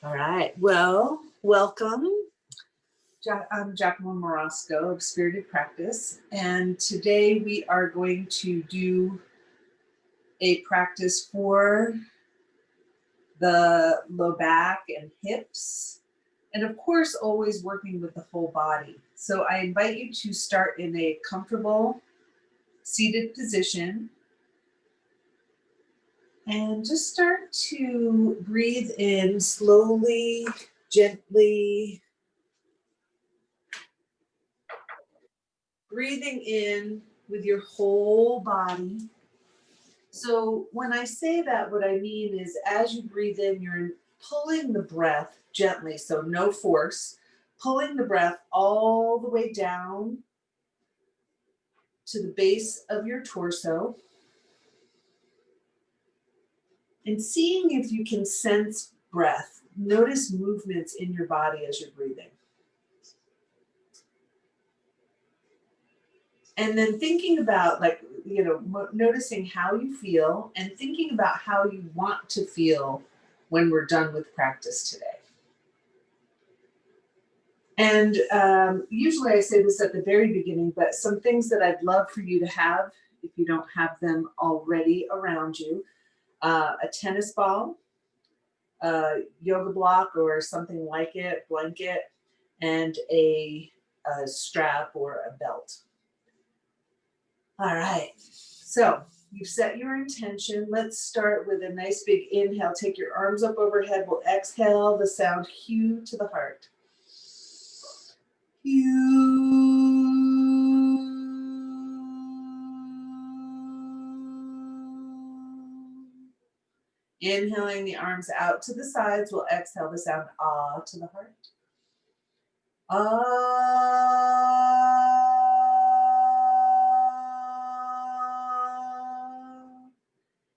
All right, well, welcome. I'm Jacqueline Morosco of Spirited Practice, and today we are going to do a practice for the low back and hips, and of course, always working with the whole body. So I invite you to start in a comfortable seated position and just start to breathe in slowly, gently. Breathing in with your whole body. So when I say that, what I mean is as you breathe in, you're pulling the breath gently, so no force, pulling the breath all the way down to the base of your torso and seeing if you can sense breath. Notice movements in your body as you're breathing. And then thinking about, noticing how you feel and thinking about how you want to feel when we're done with practice today. And usually I say this at the very beginning, but some things that I'd love for you to have, if you don't have them already around you, a tennis ball, a yoga block or something like it, blanket, and a strap or a belt. All right, so you've set your intention. Let's start with a nice big inhale. Take your arms up overhead. We'll exhale the sound Q to the heart. Q. Inhaling the arms out to the sides. We'll exhale the sound Ah to the heart. Ah.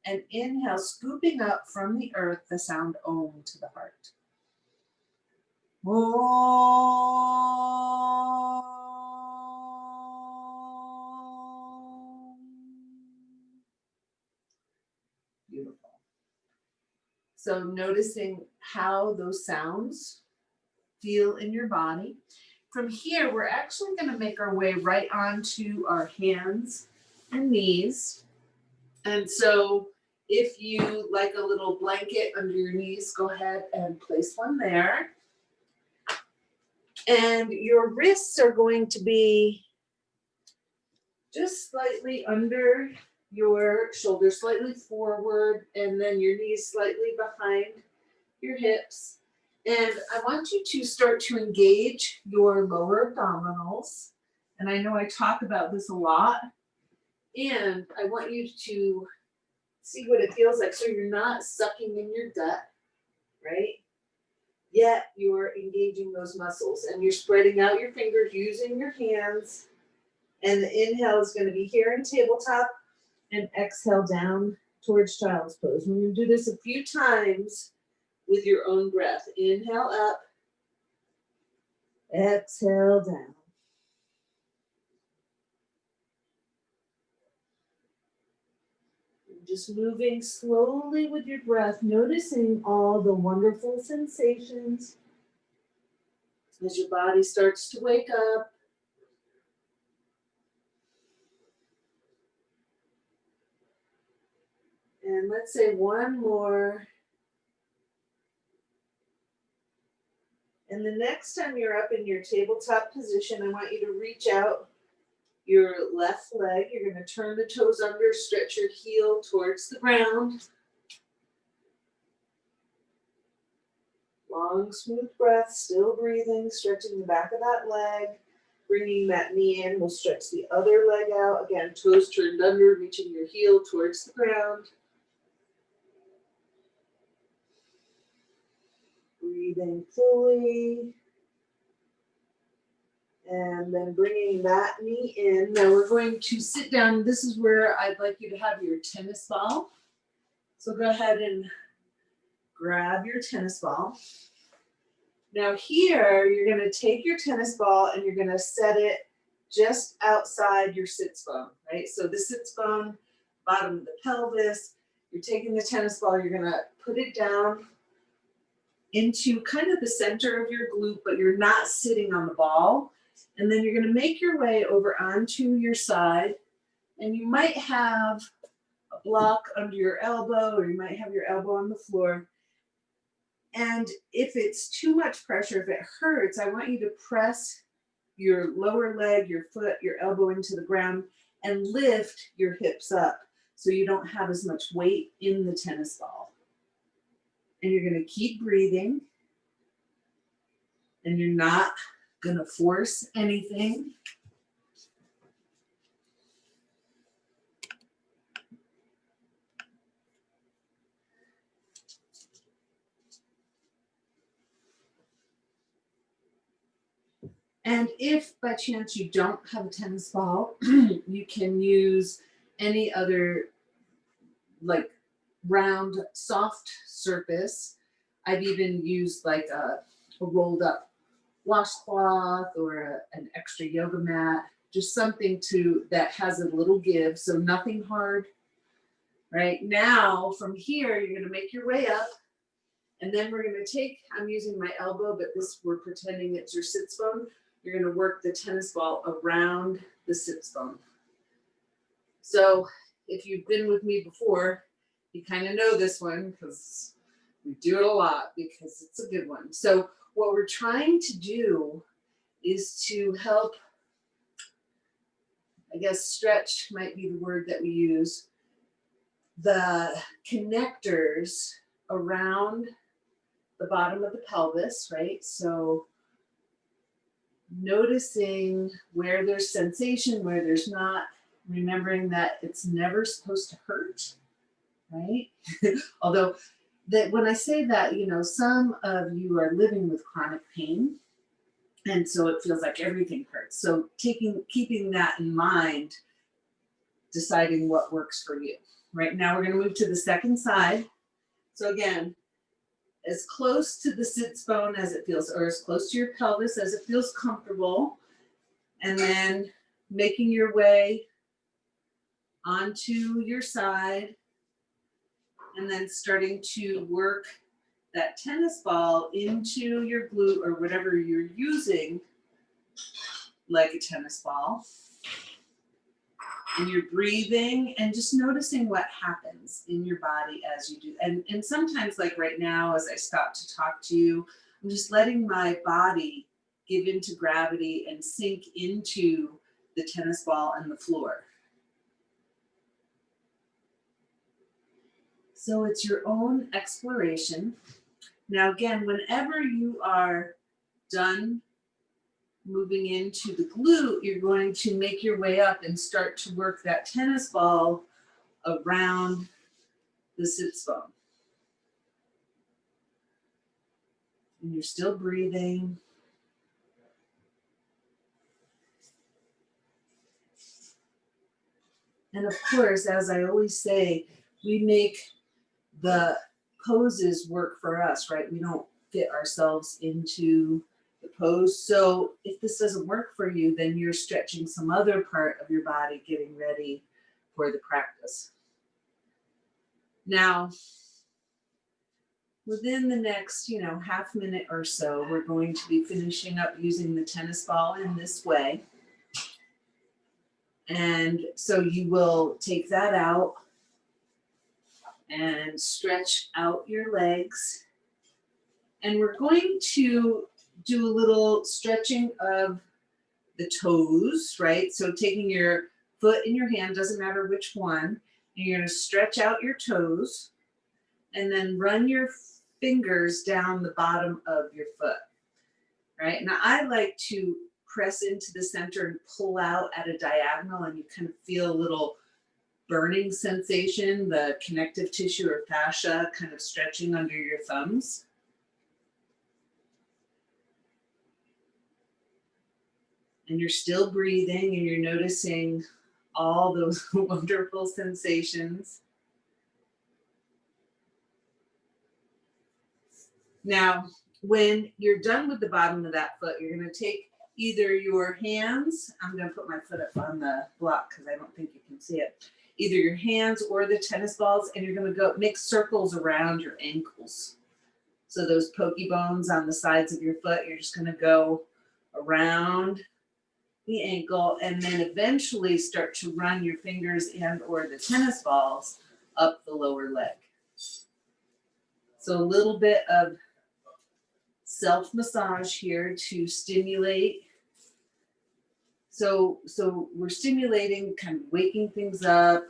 And inhale, scooping up from the earth, the sound Om to the heart. Om. Beautiful. So noticing how those sounds feel in your body. From here, we're actually going to make our way right onto our hands and knees. And so if you like a little blanket under your knees, go ahead and place one there. And your wrists are going to be just slightly under your shoulders, slightly forward, and then your knees slightly behind your hips. And I want you to start to engage your lower abdominals. And I know I talk about this a lot. And I want you to see what it feels like. So you're not sucking in your gut, right? Yet you're engaging those muscles and you're spreading out your fingers using your hands. And the inhale is going to be here in tabletop and exhale down towards child's pose. We're going to do this a few times with your own breath. Inhale up, exhale down. Just moving slowly with your breath, noticing all the wonderful sensations as your body starts to wake up. And let's say one more. And the next time you're up in your tabletop position, I want you to reach out your left leg. You're going to turn the toes under, stretch your heel towards the ground. Long, smooth breath, still breathing, stretching the back of that leg, bringing that knee in. We'll stretch the other leg out. Again, toes turned under, reaching your heel towards the ground. Breathing fully. And then bringing that knee in. Now we're going to sit down. This is where I'd like you to have your tennis ball. So go ahead and grab your tennis ball. Now here, you're going to take your tennis ball and you're going to set it just outside your sits bone, right? So the sits bone, bottom of the pelvis, you're taking the tennis ball, you're going to put it down into kind of the center of your glute, but you're not sitting on the ball. And then you're going to make your way over onto your side, and you might have a block under your elbow, or you might have your elbow on the floor. And if it's too much pressure, if it hurts, I want you to press your lower leg, your foot, your elbow into the ground and lift your hips up so you don't have as much weight in the tennis ball. And you're going to keep breathing, and you're not going to force anything. And if by chance you don't have a tennis ball, you can use any other like round, soft surface. I've even used like a rolled up washcloth or an extra yoga mat, just something that has a little give, so nothing hard. Right now, from here, you're going to make your way up, and then we're going to take, I'm using my elbow, but this, we're pretending it's your sits bone. You're going to work the tennis ball around the sits bone. So if you've been with me before, you kind of know this one because we do it a lot because it's a good one. So what we're trying to do is to help, I guess stretch might be the word that we use, the connectors around the bottom of the pelvis, right? So noticing where there's sensation, where there's not, remembering that it's never supposed to hurt, right? Although that when I say that, you know, some of you are living with chronic pain, and so it feels like everything hurts. So keeping that in mind, deciding what works for you. Right now we're going to move to the second side. So again, as close to the sits bone as it feels, or as close to your pelvis as it feels comfortable, and then making your way onto your side, and then starting to work that tennis ball into your glute or whatever you're using like a tennis ball. And you're breathing and just noticing what happens in your body as you do. And sometimes, like right now, as I stop to talk to you, I'm just letting my body give into gravity and sink into the tennis ball and the floor. So it's your own exploration. Now, again, whenever you are done moving into the glute, you're going to make your way up and start to work that tennis ball around the sits bone. And you're still breathing. And of course, as I always say, we make the poses work for us, right? We don't fit ourselves into the pose. So if this doesn't work for you, then you're stretching some other part of your body, getting ready for the practice. Now, within the next, half minute or so, we're going to be finishing up using the tennis ball in this way. And so you will take that out and stretch out your legs. And we're going to do a little stretching of the toes, right? So taking your foot in your hand, doesn't matter which one, and you're going to stretch out your toes and then run your fingers down the bottom of your foot, right? Now I like to press into the center and pull out at a diagonal, and you kind of feel a little burning sensation, the connective tissue or fascia kind of stretching under your thumbs. And you're still breathing, and you're noticing all those wonderful sensations. Now, when you're done with the bottom of that foot, you're going to take either your hands, I'm going to put my foot up on the block because I don't think you can see it, either your hands or the tennis balls, and you're going to go make circles around your ankles. So those pokey bones on the sides of your foot, you're just gonna go around the ankle and then eventually start to run your fingers and or the tennis balls up the lower leg. So a little bit of self-massage here to stimulate. So we're stimulating, kind of waking things up,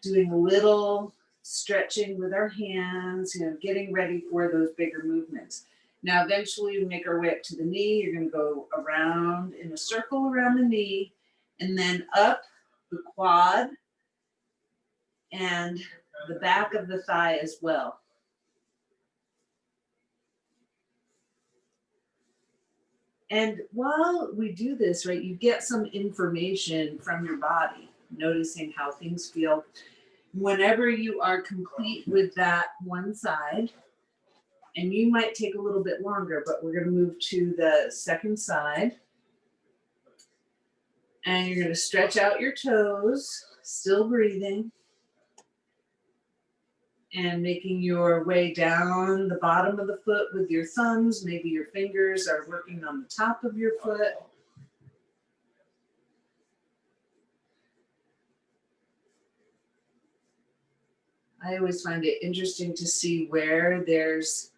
doing a little stretching with our hands, getting ready for those bigger movements. Now, eventually we make our way up to the knee. You're gonna go around in a circle around the knee and then up the quad and the back of the thigh as well. And while we do this, right, you get some information from your body, noticing how things feel. Whenever you are complete with that one side, and you might take a little bit longer, but we're going to move to the second side. And you're going to stretch out your toes, still breathing. And making your way down the bottom of the foot with your thumbs. Maybe your fingers are working on the top of your foot. I always find it interesting to see where there's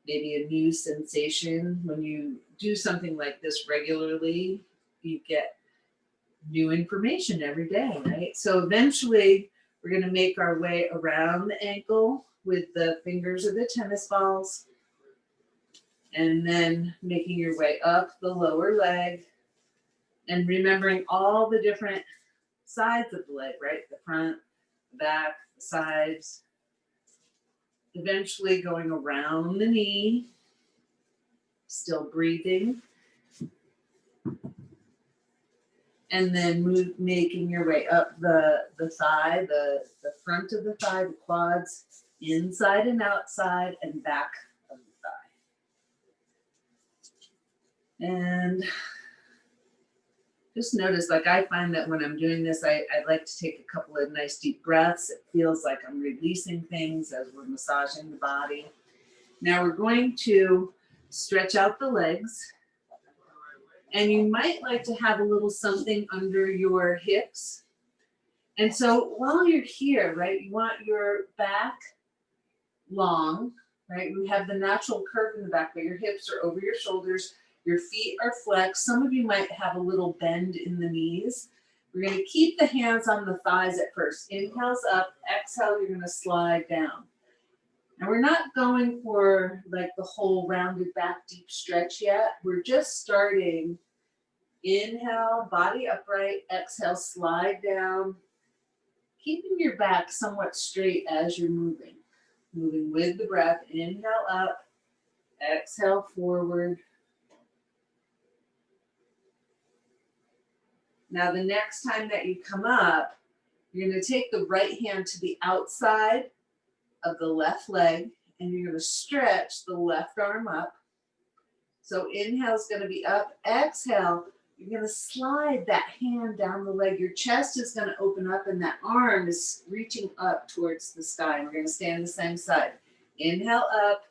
maybe a new sensation. When you do something like this regularly, you get new information every day, right? So eventually we're going to make our way around the ankle with the fingers of the tennis balls, and then making your way up the lower leg and remembering all the different sides of the leg, right? The front, the back, the sides. Eventually going around the knee, still breathing. And then making your way up the thigh, the front of the thigh, the quads, inside and outside, and back of the thigh. And just notice, like I find that when I'm doing this, I like to take a couple of nice deep breaths. It feels like I'm releasing things as we're massaging the body. Now we're going to stretch out the legs. And you might like to have a little something under your hips. And so while you're here, right, you want your back long, right? We have the natural curve in the back, but your hips are over your shoulders. Your feet are flexed. Some of you might have a little bend in the knees. We're going to keep the hands on the thighs at first. Inhales up, exhale, you're going to slide down. And we're not going for like the whole rounded back deep stretch yet. We're just starting. Inhale, body upright, exhale, slide down, keeping your back somewhat straight as you're moving. Moving with the breath, inhale up, exhale forward. Now the next time that you come up, you're going to take the right hand to the outside of the left leg, and you're going to stretch the left arm up. So inhale is going to be up, exhale, you're going to slide that hand down the leg. Your chest is going to open up and that arm is reaching up towards the sky. And we're going to stay on the same side. Inhale up,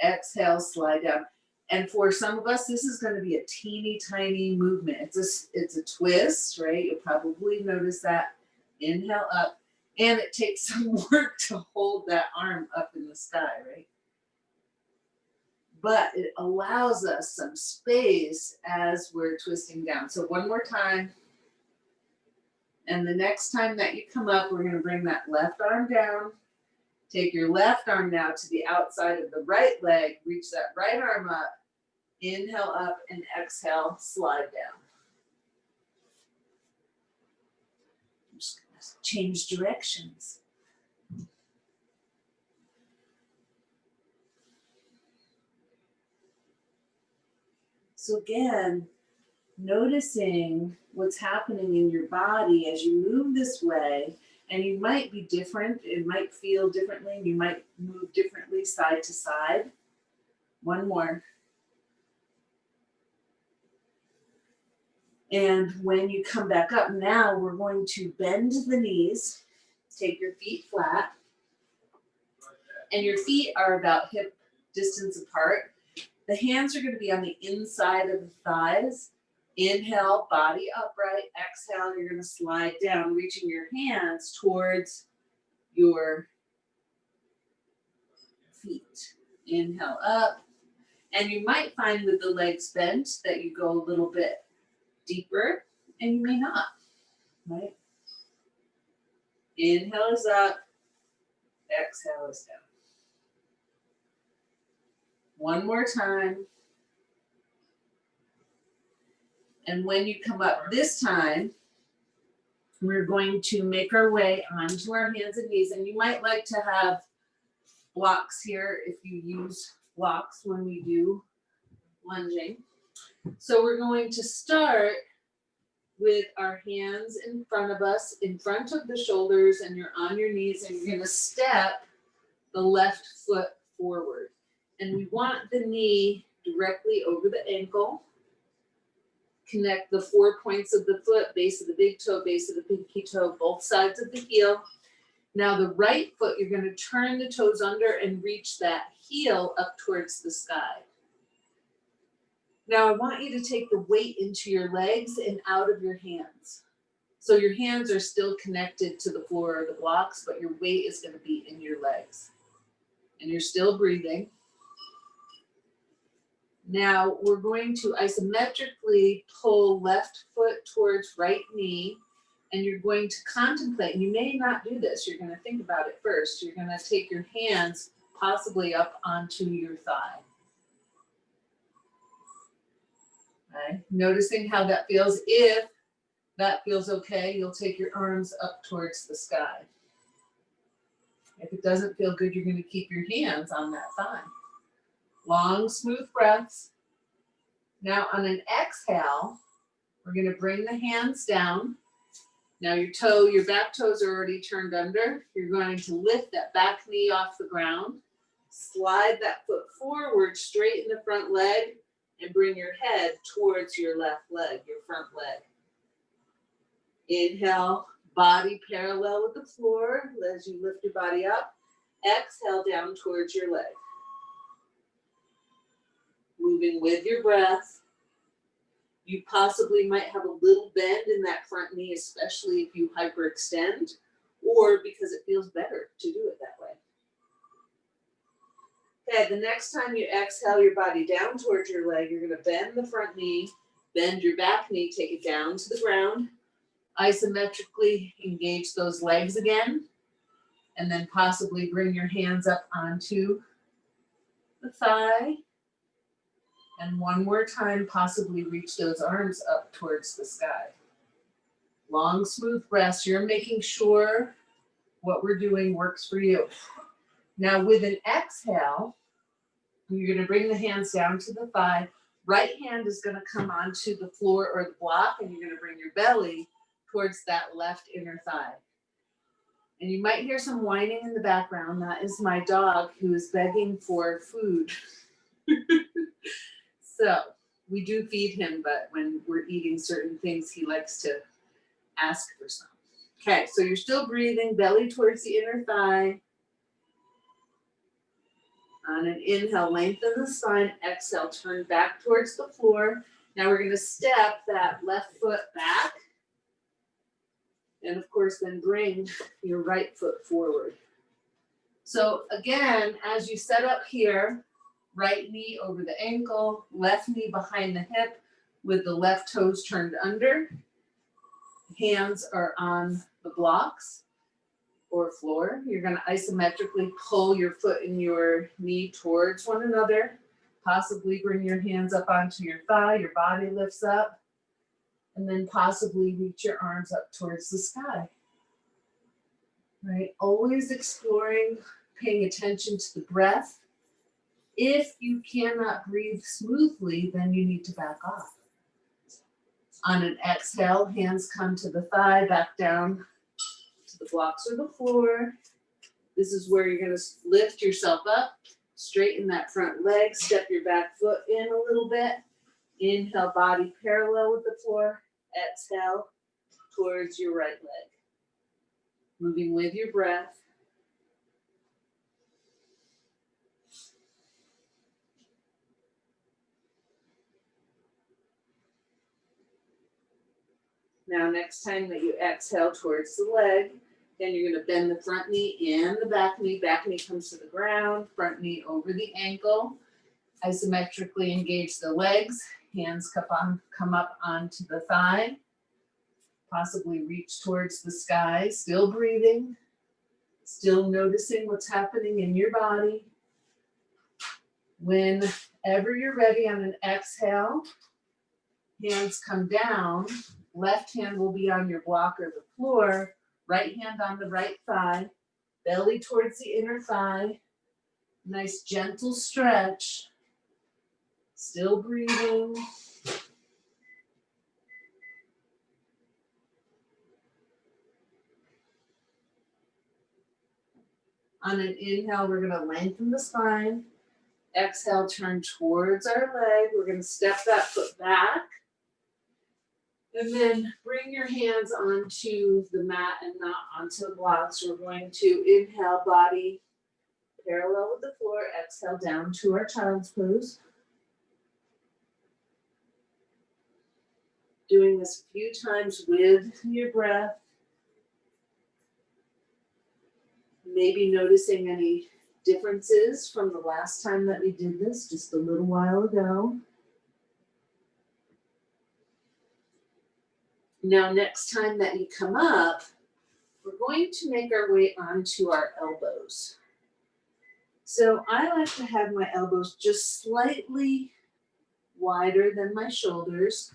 exhale, slide down. And for some of us, this is going to be a teeny tiny movement. It's a twist, right? You'll probably notice that. Inhale up. And it takes some work to hold that arm up in the sky, right? But it allows us some space as we're twisting down. So one more time. And the next time that you come up, we're going to bring that left arm down. Take your left arm now to the outside of the right leg. Reach that right arm up. Inhale up and exhale, slide down. I'm just going to change directions. So again, noticing what's happening in your body as you move this way, and you might be different, it might feel differently, you might move differently side to side. One more. And when you come back up, now we're going to bend the knees, take your feet flat, and your feet are about hip distance apart. The hands are going to be on the inside of the thighs. Inhale, body upright. Exhale, you're going to slide down, reaching your hands towards your feet. Inhale up. And you might find with the legs bent that you go a little bit deeper, and you may not, right? Inhale is up. Exhale is down. One more time. And when you come up this time, we're going to make our way onto our hands and knees. And you might like to have blocks here if you use blocks when we do lunging. So we're going to start with our hands in front of us, in front of the shoulders, and you're on your knees, and you're going to step the left foot forward. And we want the knee directly over the ankle. Connect the 4 points of the foot, base of the big toe, base of the pinky toe, both sides of the heel. Now the right foot, you're going to turn the toes under and reach that heel up towards the sky. Now I want you to take the weight into your legs and out of your hands. So your hands are still connected to the floor or the blocks, but your weight is going to be in your legs. And you're still breathing. Now we're going to isometrically pull left foot towards right knee, and you're going to contemplate, and you may not do this, you're going to think about it first. You're going to take your hands possibly up onto your thigh. Okay. Noticing how that feels. If that feels okay, you'll take your arms up towards the sky. If it doesn't feel good, you're going to keep your hands on that thigh. Long, smooth breaths. Now on an exhale, we're going to bring the hands down. Now your back toes are already turned under. You're going to lift that back knee off the ground. Slide that foot forward, straighten the front leg, and bring your head towards your left leg, your front leg. Inhale, body parallel with the floor as you lift your body up. Exhale down towards your leg. Moving with your breath. You possibly might have a little bend in that front knee, especially if you hyperextend, or because it feels better to do it that way. Okay, the next time you exhale your body down towards your leg, you're going to bend the front knee, bend your back knee, take it down to the ground, isometrically engage those legs again, and then possibly bring your hands up onto the thigh. And one more time, possibly reach those arms up towards the sky. Long, smooth breaths. You're making sure what we're doing works for you. Now with an exhale, you're going to bring the hands down to the thigh. Right hand is going to come onto the floor or the block, and you're going to bring your belly towards that left inner thigh. And you might hear some whining in the background. That is my dog who is begging for food. So we do feed him, but when we're eating certain things, he likes to ask for some. Okay, so you're still breathing, belly towards the inner thigh. On an inhale, lengthen the spine. Exhale, turn back towards the floor. Now we're going to step that left foot back. And of course, then bring your right foot forward. So again, as you set up here, right knee over the ankle, left knee behind the hip with the left toes turned under. Hands are on the blocks or floor. You're going to isometrically pull your foot and your knee towards one another. Possibly bring your hands up onto your thigh, your body lifts up, and then possibly reach your arms up towards the sky. Right? Always exploring, paying attention to the breath. If you cannot breathe smoothly, then you need to back off. On an exhale, hands come to the thigh, back down to the blocks or the floor. This is where you're going to lift yourself up, straighten that front leg, step your back foot in a little bit. Inhale, body parallel with the floor. Exhale towards your right leg. Moving with your breath. Now, next time that you exhale towards the leg, then you're going to bend the front knee and the back knee. Back knee comes to the ground, front knee over the ankle. Isometrically engage the legs. Hands come up onto the thigh. Possibly reach towards the sky. Still breathing. Still noticing what's happening in your body. Whenever you're ready on an exhale, hands come down. Left hand will be on your block or the floor. Right hand on the right thigh. Belly towards the inner thigh. Nice gentle stretch. Still breathing. On an inhale, we're going to lengthen the spine. Exhale, turn towards our leg. We're going to step that foot back. And then bring your hands onto the mat and not onto the blocks. We're going to inhale, body parallel with the floor. Exhale, down to our child's pose. Doing this a few times with your breath. Maybe noticing any differences from the last time that we did this, just a little while ago. Now, next time that you come up, we're going to make our way onto our elbows. So I like to have my elbows just slightly wider than my shoulders.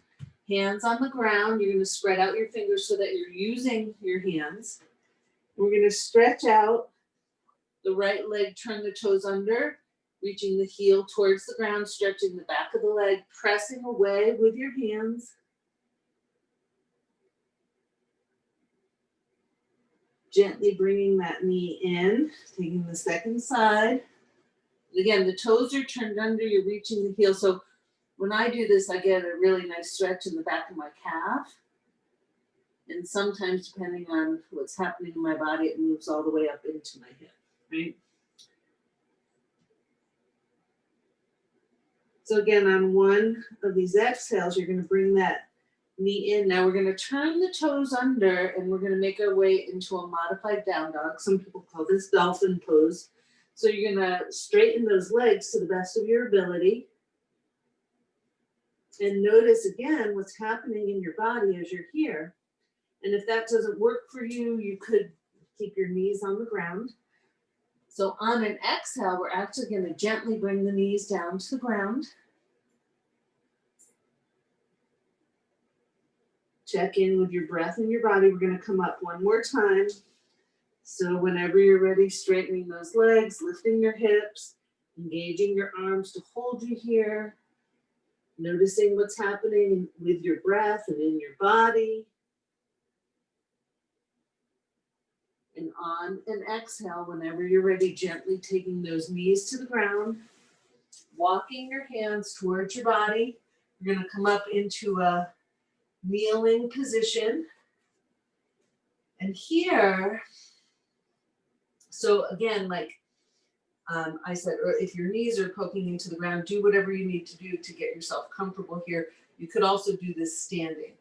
Hands on the ground. You're going to spread out your fingers so that you're using your hands. We're going to stretch out the right leg, turn the toes under, reaching the heel towards the ground, stretching the back of the leg, pressing away with your hands. Gently bringing that knee in, taking the second side. Again, the toes are turned under, you're reaching the heel. So when I do this, I get a really nice stretch in the back of my calf. And sometimes, depending on what's happening in my body, it moves all the way up into my hip, right? So again, on one of these exhales, you're going to bring that knee in. Now we're going to turn the toes under and we're going to make our way into a modified down dog. Some people call this dolphin pose. So you're going to straighten those legs to the best of your ability. And notice again what's happening in your body as you're here. And if that doesn't work for you, you could keep your knees on the ground. So on an exhale, we're actually going to gently bring the knees down to the ground. Check in with your breath and your body. We're going to come up one more time. So whenever you're ready, straightening those legs, lifting your hips, engaging your arms to hold you here, noticing what's happening with your breath and in your body. And on an exhale, whenever you're ready, gently taking those knees to the ground, walking your hands towards your body. You're going to come up into a kneeling position. And here, so again, like I said, or if your knees are poking into the ground, do whatever you need to do to get yourself comfortable here. You could also do this standing.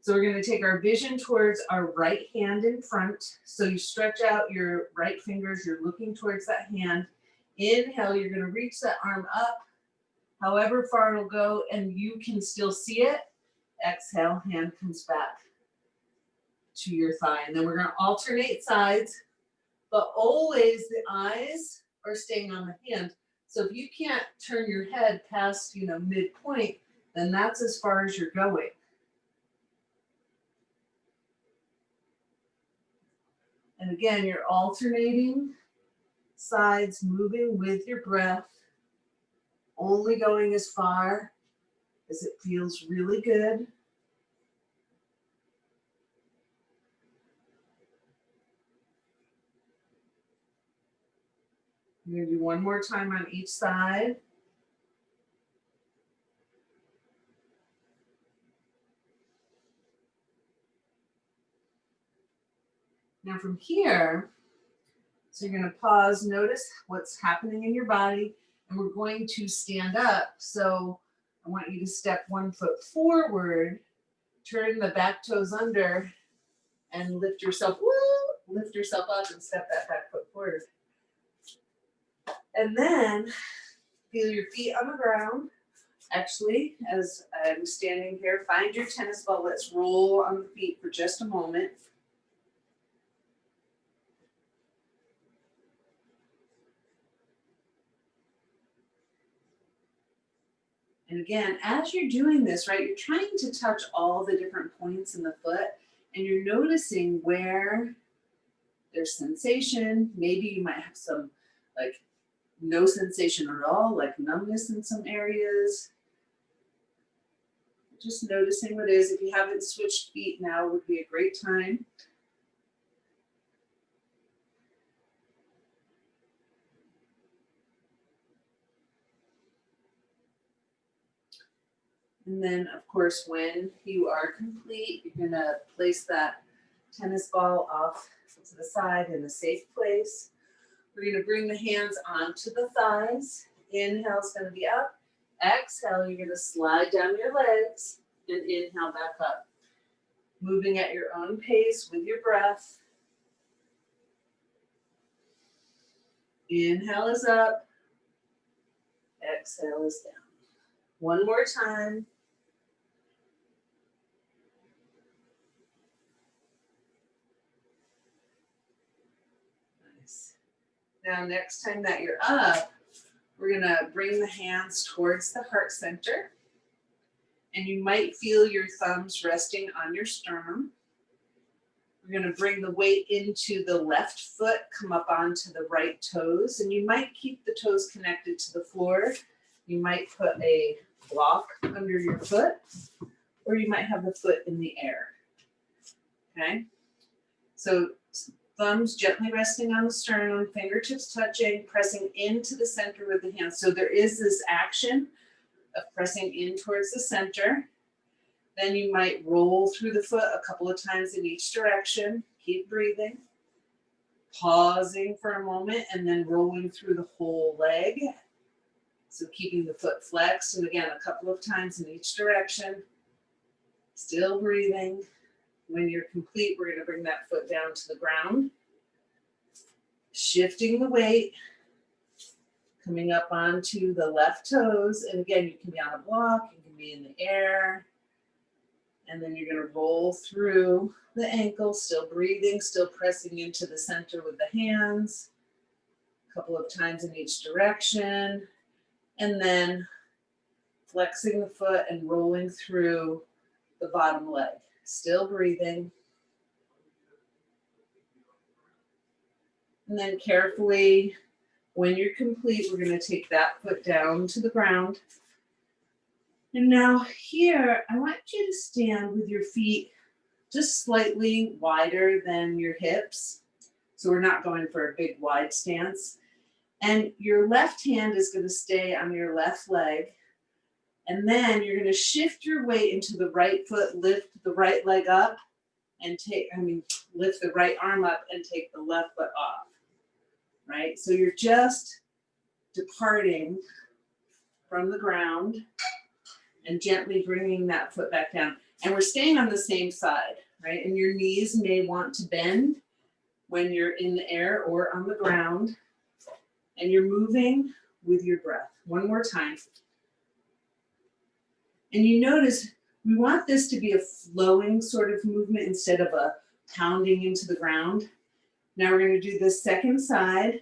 So we're going to take our vision towards our right hand in front. So you stretch out your right fingers. You're looking towards that hand. Inhale, you're going to reach that arm up, however far it'll go, and you can still see it. Exhale, hand comes back to your thigh. And then we're going to alternate sides, but always the eyes are staying on the hand. So if you can't turn your head past, midpoint, then that's as far as you're going. And again, you're alternating sides, moving with your breath, only going as far as it feels really good. I'm going to do one more time on each side. Now from here, so you're going to pause, notice what's happening in your body, and we're going to stand up. So I want you to step one foot forward, turn the back toes under and lift yourself, lift yourself up and step that back foot forward. And then feel your feet on the ground. Actually, as I'm standing here, find your tennis ball. Let's roll on the feet for just a moment. And again, as you're doing this, right, you're trying to touch all the different points in the foot, and you're noticing where there's sensation. Maybe you might have some like no sensation at all, like numbness in some areas. Just noticing what it is. If you haven't switched feet, now would be a great time. And then, of course, when you are complete, you're going to place that tennis ball off to the side in a safe place. We're going to bring the hands onto the thighs. Inhale is going to be up. Exhale, you're going to slide down your legs and inhale back up. Moving at your own pace with your breath. Inhale is up. Exhale is down. One more time. Nice. Now, next time that you're up, we're going to bring the hands towards the heart center. And you might feel your thumbs resting on your sternum. We're going to bring the weight into the left foot, come up onto the right toes, and you might keep the toes connected to the floor. You might put a block under your foot, or you might have the foot in the air. Okay? So thumbs gently resting on the sternum, fingertips touching, pressing into the center with the hands. So there is this action of pressing in towards the center. Then you might roll through the foot a couple of times in each direction. Keep breathing. Pausing for a moment and then rolling through the whole leg. So keeping the foot flexed. And again, a couple of times in each direction. Still breathing. When you're complete, we're going to bring that foot down to the ground. Shifting the weight. Coming up onto the left toes. And again, you can be on a block. You can be in the air. And then you're going to roll through the ankle, still breathing, still pressing into the center with the hands. A couple of times in each direction. And then flexing the foot and rolling through the bottom leg. Still breathing. And then carefully, when you're complete, we're going to take that foot down to the ground. And now here, I want you to stand with your feet just slightly wider than your hips. So we're not going for a big wide stance. And your left hand is going to stay on your left leg. And then you're going to shift your weight into the right foot, lift the right leg up, and lift the right arm up and take the left foot off. Right? So you're just departing from the ground and gently bringing that foot back down. And we're staying on the same side, right? And your knees may want to bend when you're in the air or on the ground. And you're moving with your breath. One more time. And you notice we want this to be a flowing sort of movement instead of a pounding into the ground. Now we're going to do the second side.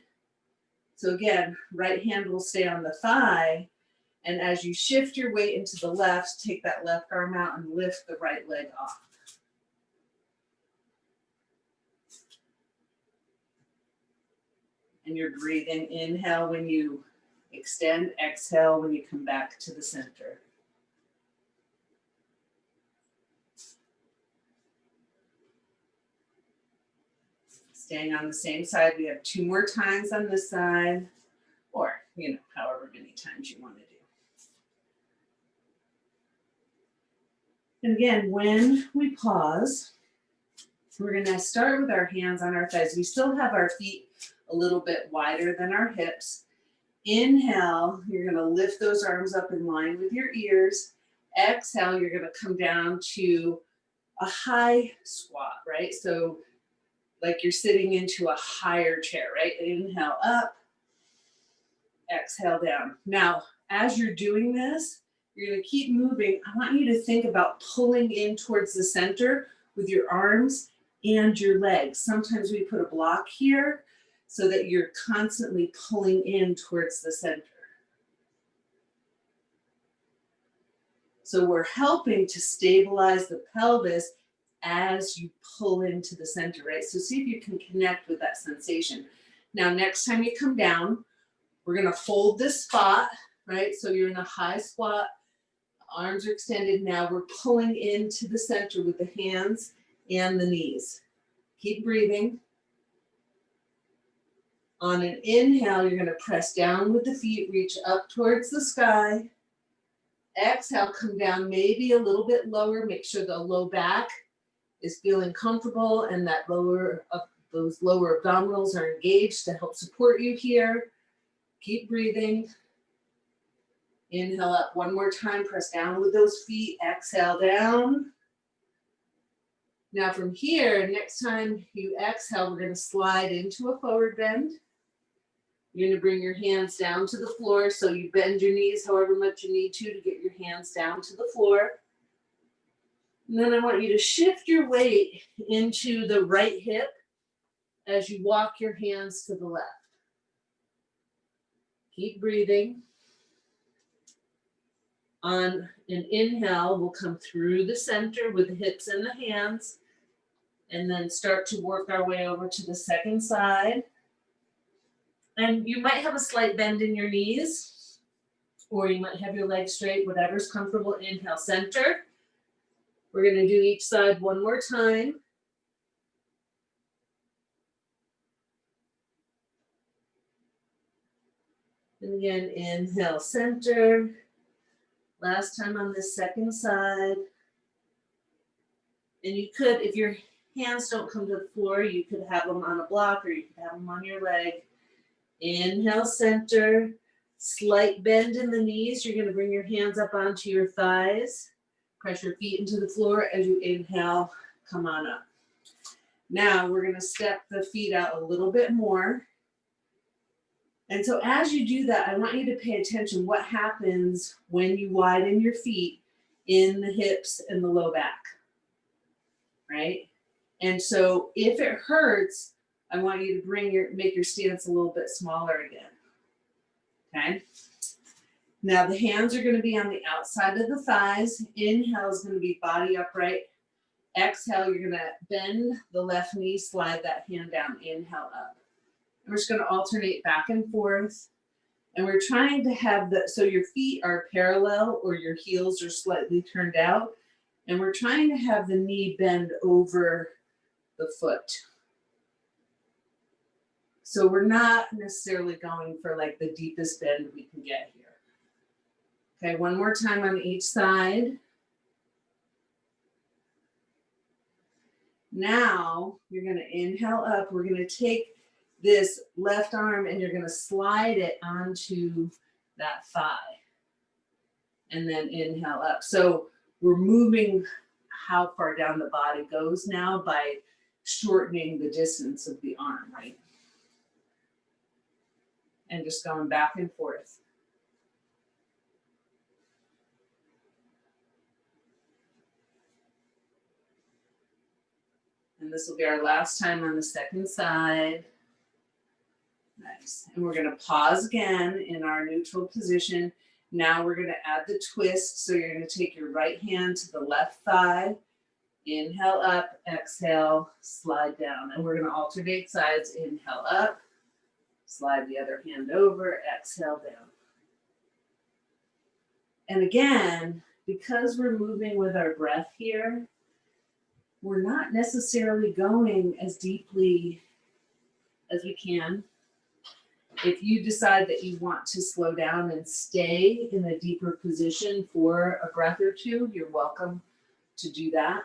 So again, right hand will stay on the thigh. And as you shift your weight into the left, take that left arm out and lift the right leg off. And you're breathing. Inhale when you extend, exhale when you come back to the center. Staying on the same side. We have 2 more times on this side, or, however many times you want to do. And again, when we pause, we're going to start with our hands on our thighs. We still have our feet a little bit wider than our hips. Inhale, you're going to lift those arms up in line with your ears. Exhale, you're going to come down to a high squat, right? So like you're sitting into a higher chair, right? Inhale up, exhale down. Now, as you're doing this, you're going to keep moving. I want you to think about pulling in towards the center with your arms and your legs. Sometimes we put a block here so that you're constantly pulling in towards the center. So we're helping to stabilize the pelvis as you pull into the center, right? So see if you can connect with that sensation. Now, next time you come down, we're going to hold this spot, right? So you're in a high squat, arms are extended. Now we're pulling into the center with the hands and the knees. Keep breathing. On an inhale, you're going to press down with the feet, reach up towards the sky. Exhale, come down maybe a little bit lower. Make sure the low back is feeling comfortable and that those lower abdominals are engaged to help support you here. Keep breathing. Inhale up one more time, press down with those feet, exhale down. Now from here, next time you exhale, we're gonna slide into a forward bend. You're gonna bring your hands down to the floor, so you bend your knees however much you need to get your hands down to the floor. And then I want you to shift your weight into the right hip as you walk your hands to the left. Keep breathing. On an inhale, we'll come through the center with the hips and the hands, and then start to work our way over to the second side. And you might have a slight bend in your knees, or you might have your legs straight, whatever's comfortable. Inhale, center. We're going to do each side one more time. And again, inhale, center. Last time on this second side. And you could, if your hands don't come to the floor, you could have them on a block or you could have them on your leg. Inhale, center. Slight bend in the knees. You're going to bring your hands up onto your thighs. Press your feet into the floor as you inhale. Come on up. Now we're going to step the feet out a little bit more. And so as you do that, I want you to pay attention what happens when you widen your feet in the hips and the low back, right? And so if it hurts, I want you to make your stance a little bit smaller again, okay? Now the hands are going to be on the outside of the thighs. Inhale is going to be body upright. Exhale, you're going to bend the left knee, slide that hand down, inhale up. And we're just going to alternate back and forth. And we're trying to have so your feet are parallel or your heels are slightly turned out. And we're trying to have the knee bend over the foot. So we're not necessarily going for like the deepest bend we can get here. Okay, one more time on each side. Now you're going to inhale up. We're going to take this left arm and you're going to slide it onto that thigh. And then inhale up. So we're moving how far down the body goes now by shortening the distance of the arm, right? And just going back and forth. And this will be our last time on the second side. Nice. And we're going to pause again in our neutral position. Now we're going to add the twist. So you're going to take your right hand to the left thigh. Inhale up, exhale, slide down. And we're going to alternate sides. Inhale up, slide the other hand over, exhale down. And again, because we're moving with our breath here, we're not necessarily going as deeply as we can. If you decide that you want to slow down and stay in a deeper position for a breath or two, you're welcome to do that.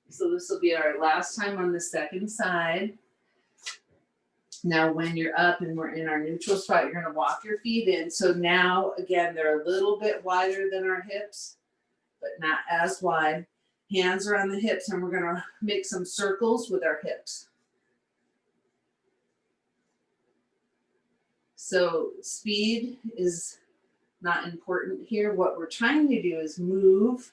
So this will be our last time on the second side. Now, when you're up and we're in our neutral spot, you're going to walk your feet in. So now, again, they're a little bit wider than our hips, but not as wide. Hands are on the hips, and we're going to make some circles with our hips. So speed is not important here. What we're trying to do is move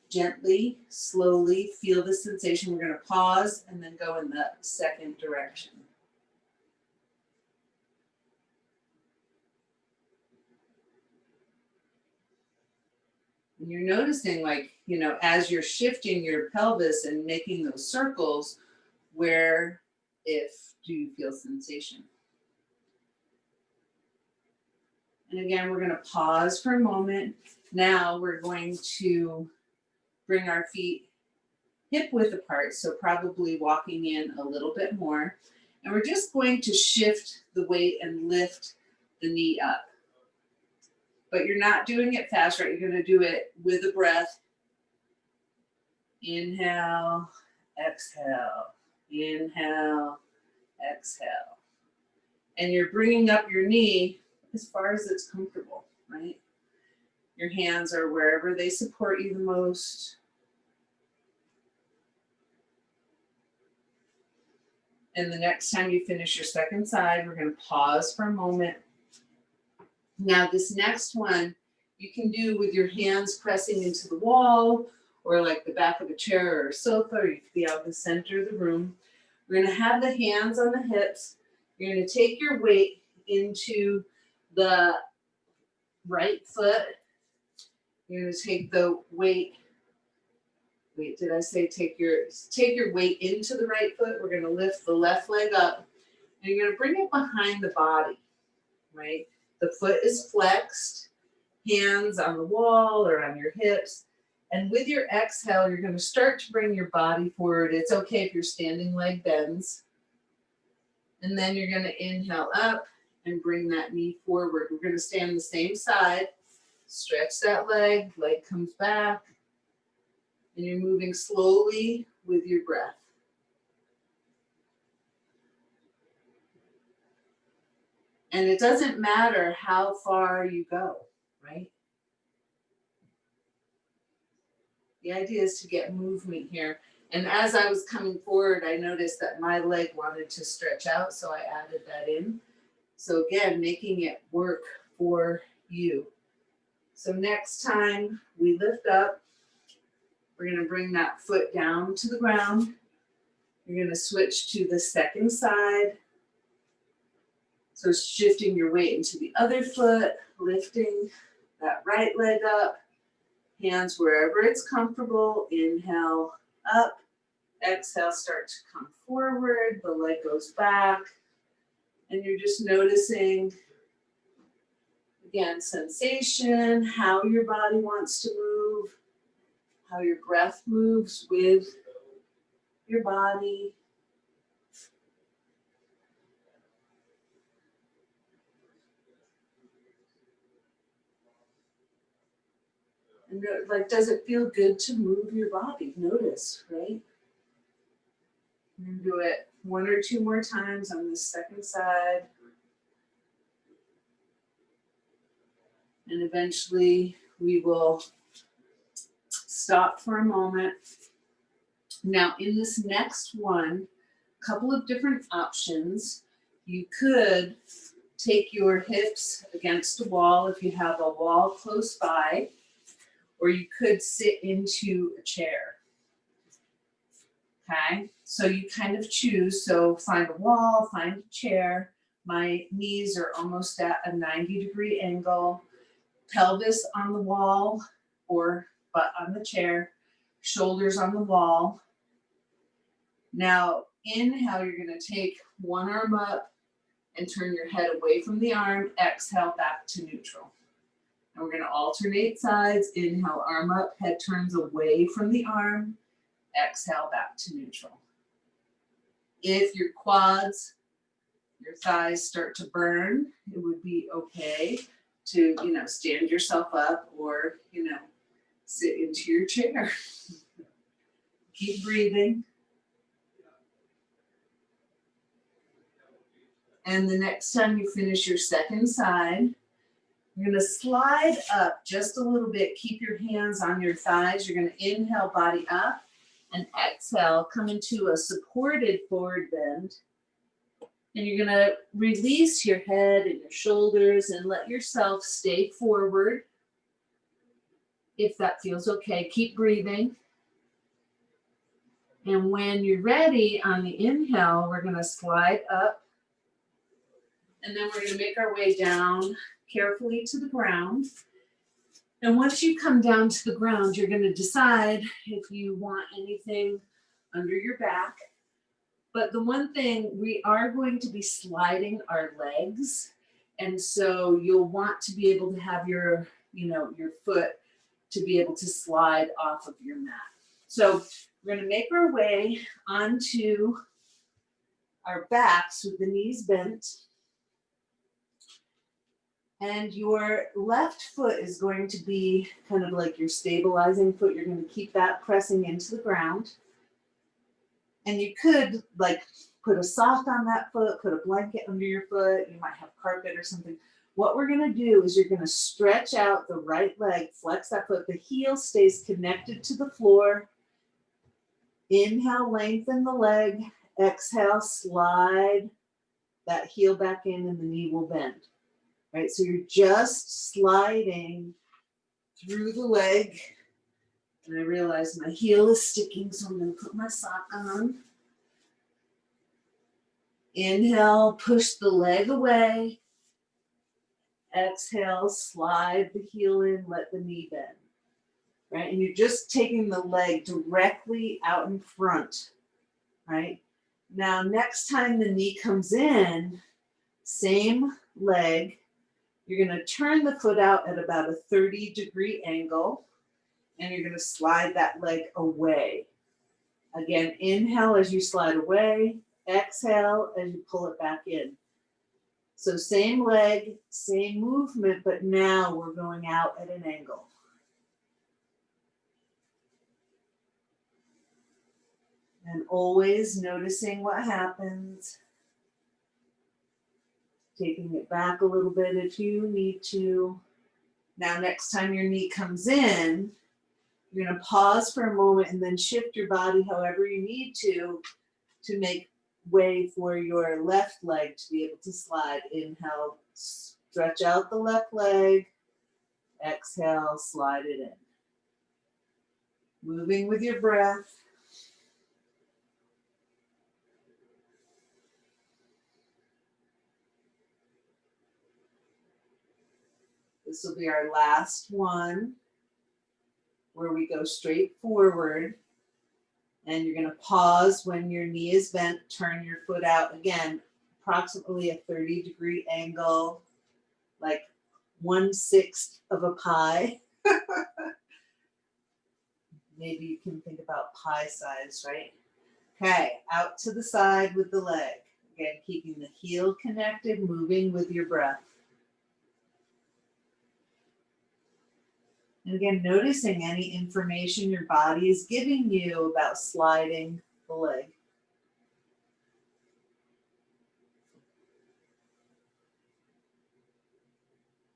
gently, slowly, feel the sensation. We're going to pause and then go in the second direction. And you're noticing, like, you know, as you're shifting your pelvis and making those circles, where, if, do you feel sensation? And again, we're going to pause for a moment. Now we're going to bring our feet hip width apart, so probably walking in a little bit more. And we're just going to shift the weight and lift the knee up. But you're not doing it fast, right? You're going to do it with a breath. Inhale, exhale, inhale, exhale. And you're bringing up your knee as far as it's comfortable, right? Your hands are wherever they support you the most. And the next time you finish your second side, we're going to pause for a moment. Now, this next one you can do with your hands pressing into the wall, or like the back of a chair or a sofa, or you could be out in the center of the room. We're going to have the hands on the hips. You're going to take your weight into the right foot. You're going to take the weight. Wait, did I say take your weight into the right foot? We're going to lift the left leg up, and you're going to bring it behind the body, right? The foot is flexed, hands on the wall or on your hips. And with your exhale, you're going to start to bring your body forward. It's okay if your standing leg bends. And then you're going to inhale up and bring that knee forward. We're going to stay on the same side. Stretch that leg comes back. And you're moving slowly with your breath. And it doesn't matter how far you go, right? The idea is to get movement here. And as I was coming forward, I noticed that my leg wanted to stretch out, so I added that in. So again, making it work for you. So next time we lift up, we're going to bring that foot down to the ground. You're going to switch to the second side. So shifting your weight into the other foot, lifting that right leg up, hands wherever it's comfortable. Inhale up, exhale, start to come forward, the leg goes back, and you're just noticing, again, sensation, how your body wants to move, how your breath moves with your body. And like, does it feel good to move your body? Notice, right? We're going to do it 1 or 2 more times on the second side. And eventually we will stop for a moment. Now, in this next one, a couple of different options. You could take your hips against a wall if you have a wall close by, or you could sit into a chair. Okay, so you kind of choose. So find a wall, find a chair. My knees are almost at a 90-degree angle. Pelvis on the wall or butt on the chair. Shoulders on the wall. Now, inhale, you're going to take one arm up and turn your head away from the arm. Exhale, back to neutral. And we're going to alternate sides. Inhale, arm up, head turns away from the arm. Exhale, back to neutral. If your quads, your thighs start to burn, it would be okay to, stand yourself up or, sit into your chair. Keep breathing. And the next time you finish your second side, you're going to slide up just a little bit. Keep your hands on your thighs. You're going to inhale, body up, and exhale, come into a supported forward bend. And you're going to release your head and your shoulders and let yourself stay forward. If that feels okay, keep breathing. And when you're ready on the inhale, we're going to slide up. And then we're going to make our way down carefully to the ground. And once you come down to the ground, you're going to decide if you want anything under your back. But the one thing, we are going to be sliding our legs. And so you'll want to be able to have your foot to be able to slide off of your mat. So we're going to make our way onto our backs with the knees bent. And your left foot is going to be kind of like your stabilizing foot. You're going to keep that pressing into the ground. And you could like put a sock on that foot, put a blanket under your foot. You might have carpet or something. What we're going to do is you're going to stretch out the right leg, flex that foot. The heel stays connected to the floor. Inhale, lengthen the leg. Exhale, slide that heel back in and the knee will bend. Right, so you're just sliding through the leg. And I realize my heel is sticking, so I'm going to put my sock on. Inhale, push the leg away. Exhale, slide the heel in, let the knee bend. Right, and you're just taking the leg directly out in front. Right, now next time the knee comes in, same leg. You're going to turn the foot out at about a 30-degree angle, and you're going to slide that leg away. Again, inhale as you slide away, exhale as you pull it back in. So same leg, same movement, but now we're going out at an angle. And always noticing what happens. Taking it back a little bit if you need to. Now, next time your knee comes in, you're going to pause for a moment and then shift your body however you need to make way for your left leg to be able to slide. Inhale, stretch out the left leg. Exhale, slide it in. Moving with your breath. This will be our last one, where we go straight forward. And you're going to pause when your knee is bent, turn your foot out again, approximately a 30-degree angle, like 1/6 of a pie. Maybe you can think about pie size, right? Okay, out to the side with the leg. Again, keeping the heel connected, moving with your breath. And again, noticing any information your body is giving you about sliding the leg.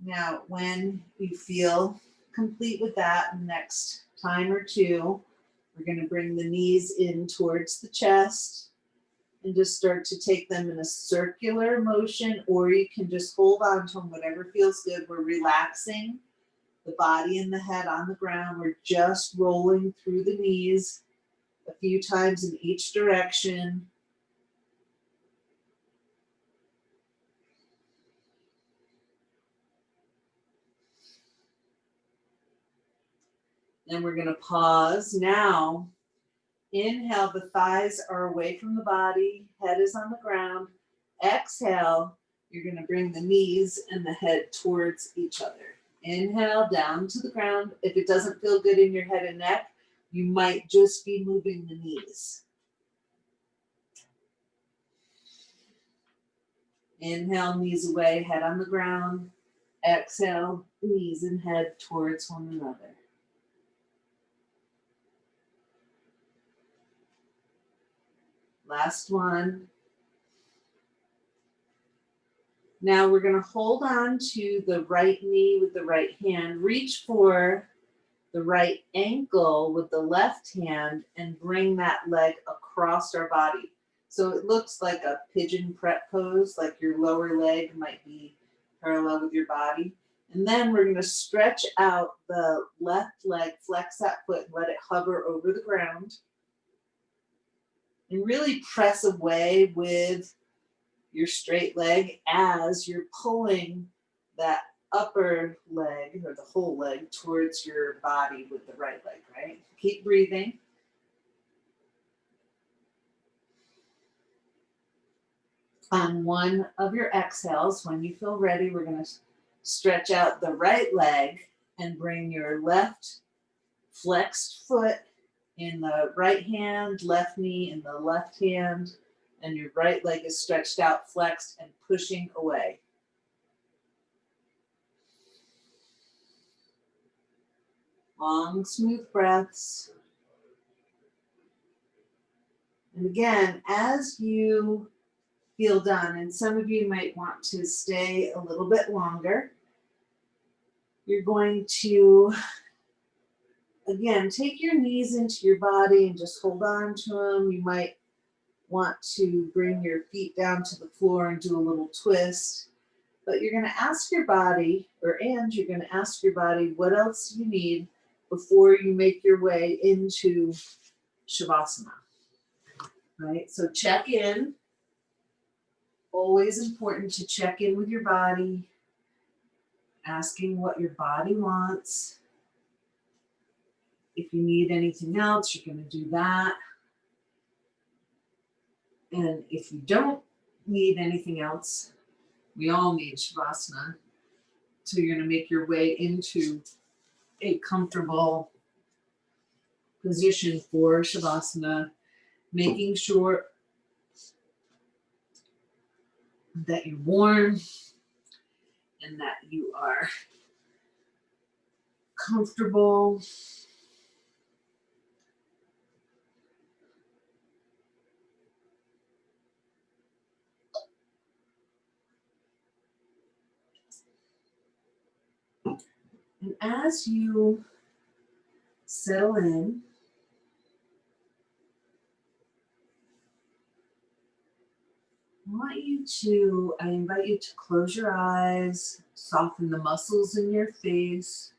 Now, when you feel complete with that, next time or two, we're going to bring the knees in towards the chest and just start to take them in a circular motion, or you can just hold on to them, whatever feels good. We're relaxing the body and the head on the ground. We're just rolling through the knees a few times in each direction. Then we're going to pause. Now, inhale, the thighs are away from the body, head is on the ground. Exhale, you're going to bring the knees and the head towards each other. Inhale, down to the ground. If it doesn't feel good in your head and neck, you might just be moving the knees. Inhale, knees away, head on the ground. Exhale, knees and head towards one another. Last one. Now we're going to hold on to the right knee with the right hand, reach for the right ankle with the left hand, and bring that leg across our body. So it looks like a pigeon prep pose, like your lower leg might be parallel with your body. And then we're going to stretch out the left leg, flex that foot, and let it hover over the ground. And really press away with your straight leg as you're pulling that upper leg or the whole leg towards your body with the right leg, right? Keep breathing. On one of your exhales, when you feel ready, we're going to stretch out the right leg and bring your left flexed foot in the right hand, left knee in the left hand, and your right leg is stretched out, flexed, and pushing away. Long, smooth breaths. And again, as you feel done, and some of you might want to stay a little bit longer, you're going to, again, take your knees into your body and just hold on to them. You might want to bring your feet down to the floor and do a little twist. But you're going to ask your body, you're going to ask your body what else you need before you make your way into Shavasana. Right? So check in. Always important to check in with your body, asking what your body wants. If you need anything else, you're going to do that. And if you don't need anything else, we all need Shavasana. So you're going to make your way into a comfortable position for Shavasana, making sure that you're warm and that you are comfortable. And as you settle in, I invite you to close your eyes, soften the muscles in your face.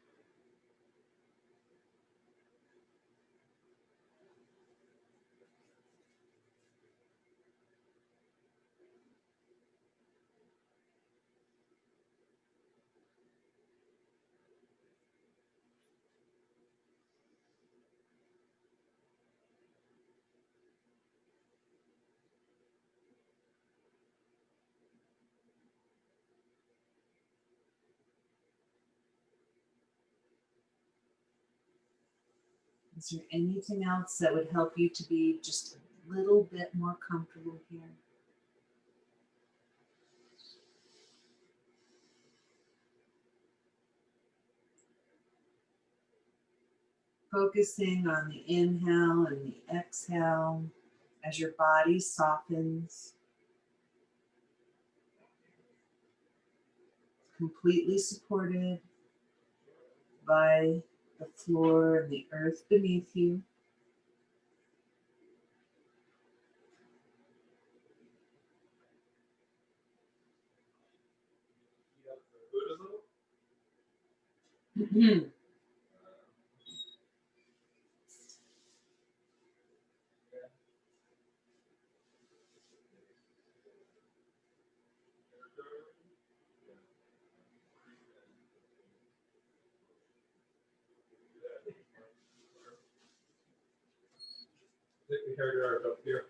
Is there anything else that would help you to be just a little bit more comfortable here? Focusing on the inhale and the exhale as your body softens, completely supported by the floor and the earth beneath you. Take the hair dryer up here.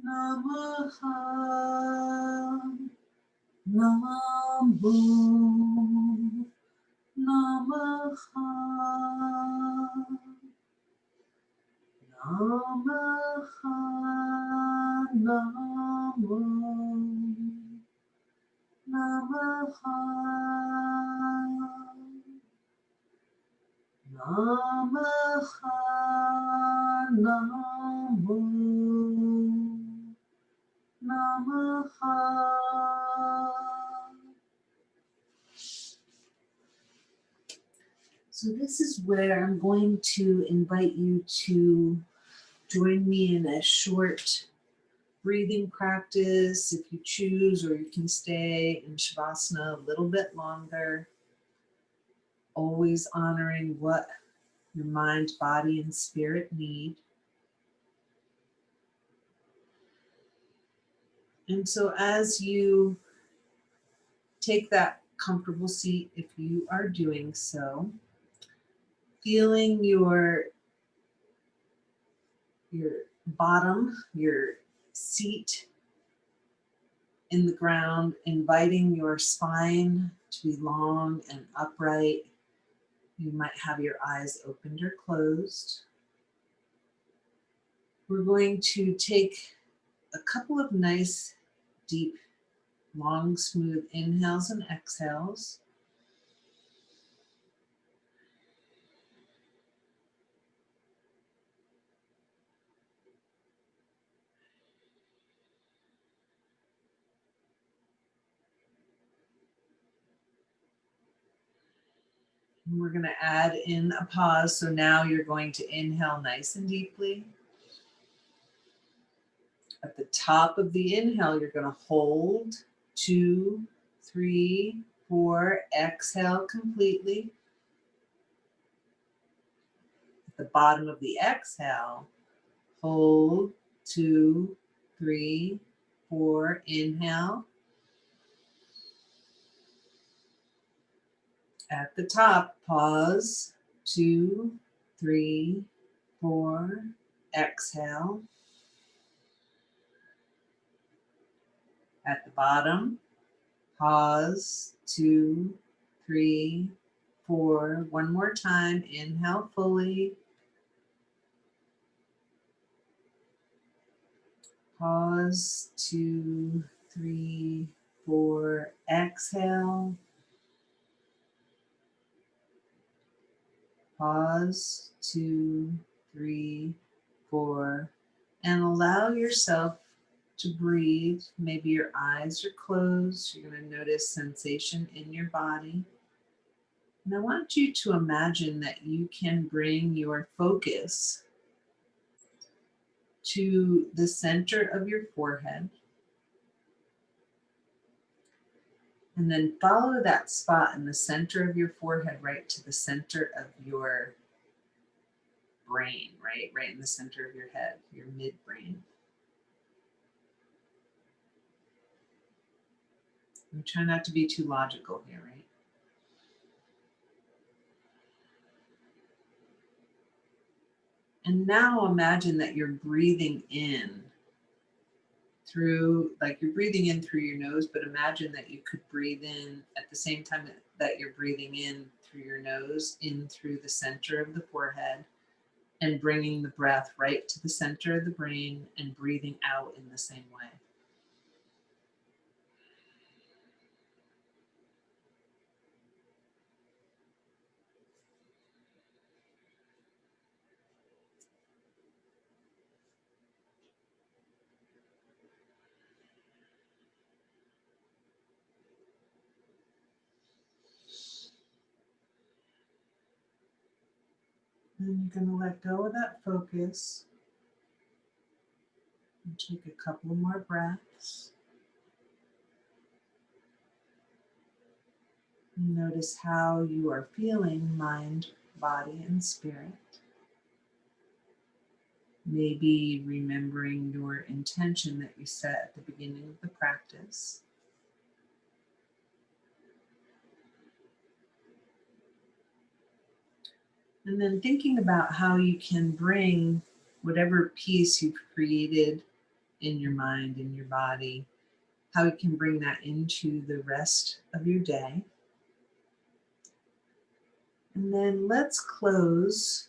Namaha, Namo, Namaha, Namaha, Namo, Namaha, Namaha, Namo, Namaha. So this is where I'm going to invite you to join me in a short breathing practice if you choose, or you can stay in Shavasana a little bit longer, always honoring what your mind, body, and spirit need. And so as you take that comfortable seat, if you are doing so, feeling your bottom, your seat in the ground, inviting your spine to be long and upright. You might have your eyes opened or closed. We're going to take a couple of nice, deep, long, smooth inhales and exhales. And we're going to add in a pause. So now you're going to inhale nice and deeply. At the top of the inhale, you're going to hold 2, 3, 4, exhale completely. At the bottom of the exhale, hold 2, 3, 4, inhale. At the top, pause, 2, 3, 4, exhale. At the bottom, pause, 2, 3, 4. One more time, inhale fully. Pause, 2, 3, 4, exhale. Pause, 2, 3, 4, and allow yourself to breathe. Maybe your eyes are closed. You're going to notice sensation in your body. And I want you to imagine that you can bring your focus to the center of your forehead. And then follow that spot in the center of your forehead right to the center of your brain, right in the center of your head, your midbrain. I'm trying not to be too logical here, right? And now imagine that you're breathing in through, like you're breathing in through your nose, but imagine that you could breathe in at the same time that you're breathing in through your nose, in through the center of the forehead, and bringing the breath right to the center of the brain and breathing out in the same way. then you're going to let go of that focus and take a couple more breaths. Notice how you are feeling, mind, body, and spirit. Maybe remembering your intention that you set at the beginning of the practice. And then thinking about how you can bring whatever peace you've created in your mind, in your body, how you can bring that into the rest of your day. And then let's close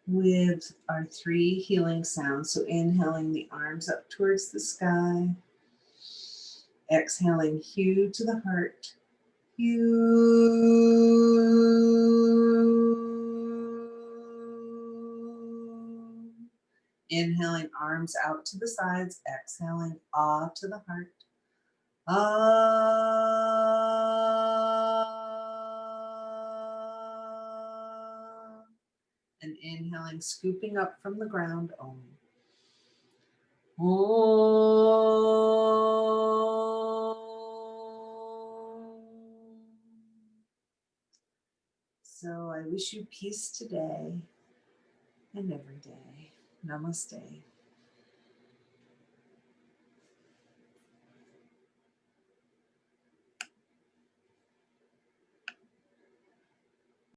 with our 3 healing sounds. So inhaling the arms up towards the sky, exhaling Hu to the heart, Hu. Inhaling arms out to the sides, exhaling Ah to the heart, Ah. And inhaling, scooping up from the ground, Om. Om. So I wish you peace today and every day. Namaste.